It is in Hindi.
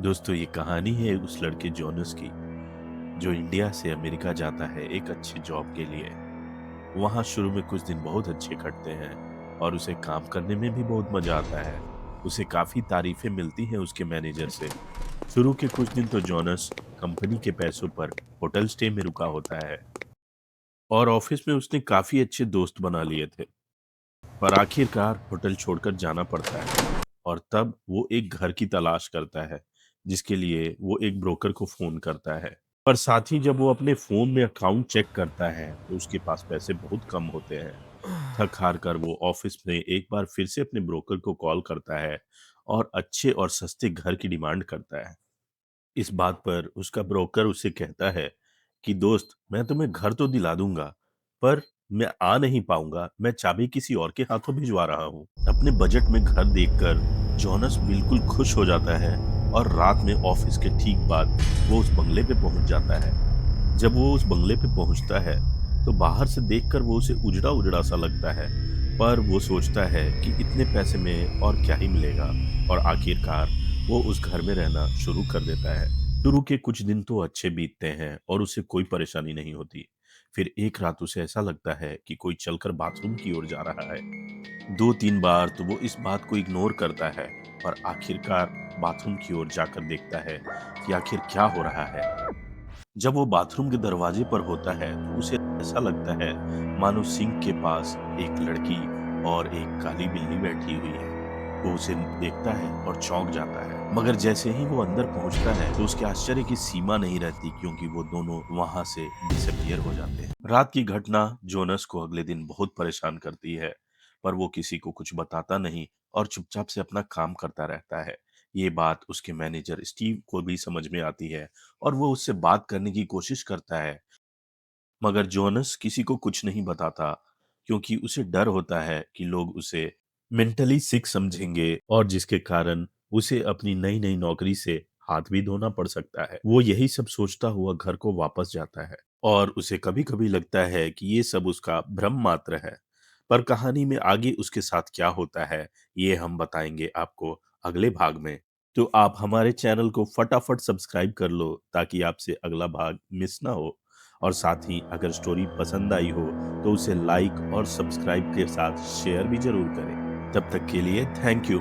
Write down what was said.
दोस्तों ये कहानी है उस लड़के जोनस की जो इंडिया से अमेरिका जाता है एक अच्छी जॉब के लिए। वहाँ शुरू में कुछ दिन बहुत अच्छे कटते हैं और उसे काम करने में भी बहुत मजा आता है। उसे काफी तारीफें मिलती हैं उसके मैनेजर से। शुरू के कुछ दिन तो जोनस कंपनी के पैसों पर होटल स्टे में रुका होता है और ऑफिस में उसने काफी अच्छे दोस्त बना लिए थे। पर आखिरकार होटल छोड़कर जाना पड़ता है और तब वो एक घर की तलाश करता है जिसके लिए वो एक ब्रोकर को फोन करता है। पर साथ ही जब वो अपने फोन में अकाउंट चेक करता है तो उसके पास पैसे बहुत कम होते हैं। थक हार कर वो ऑफिस में एक बार फिर से अपने ब्रोकर को कॉल करता है और अच्छे और सस्ते घर की डिमांड करता है। इस बात पर उसका ब्रोकर उसे कहता है कि दोस्त मैं तुम्हें घर तो दिला दूंगा पर मैं आ नहीं पाऊंगा, मैं चाबी किसी और के हाथों भिजवा रहा हूँ। अपने बजट में घर देखकर जॉनस बिल्कुल खुश हो जाता है और रात में ऑफिस के ठीक बाद वो उस बंगले पे पहुंच जाता है। जब वो उस बंगले पे पहुंचता है तो बाहर से देखकर वो उसे उजड़ा उजड़ा सा लगता है, पर वो सोचता है कि इतने पैसे में और क्या ही मिलेगा और आखिरकार वो उस घर में रहना शुरू कर देता है। शुरू के कुछ दिन तो अच्छे बीतते हैं और उसे कोई परेशानी नहीं होती। फिर एक रात उसे ऐसा लगता है कि कोई चलकर बाथरूम की ओर जा रहा है। 2-3 बार तो वो इस बात को इग्नोर करता है, पर आखिरकार बाथरूम की ओर जाकर देखता है कि आखिर क्या हो रहा है। जब वो बाथरूम के दरवाजे पर होता है तो उसे ऐसा लगता है मानो सिंक के पास एक लड़की और एक काली बिल्ली बैठी हुई है। वो उसे देखता है और चौंक जाता है, मगर जैसे ही वो अंदर पहुंचता है तो उसके आश्चर्य की सीमा नहीं रहती क्योंकि वो दोनों वहां से डिसअपियर हो जाते हैं। रात की घटना जोनस को अगले दिन बहुत परेशान करती है, पर वो किसी को कुछ बताता नहीं और चुपचाप से अपना काम करता रहता है। ये बात उसके मैनेजर स्टीव को भी समझ में आती है और वो उससे बात करने की कोशिश करता है, मगर जोनस किसी को कुछ नहीं बताता क्योंकि उसे डर होता है कि लोग उसे मेंटली सिक समझेंगे और जिसके कारण उसे अपनी नई नई नौकरी से हाथ भी धोना पड़ सकता है। वो यही सब सोचता हुआ घर को वापस जाता है और उसे कभी कभी लगता है कि ये सब उसका भ्रम मात्र है। पर कहानी में आगे उसके साथ क्या होता है ये हम बताएंगे आपको अगले भाग में। तो आप हमारे चैनल को फटाफट सब्सक्राइब कर लो ताकि आपसे अगला भाग मिस ना हो। और साथ ही अगर स्टोरी पसंद आई हो तो उसे लाइक और सब्सक्राइब के साथ शेयर भी जरूर करें। तब तक के लिए थैंक यू।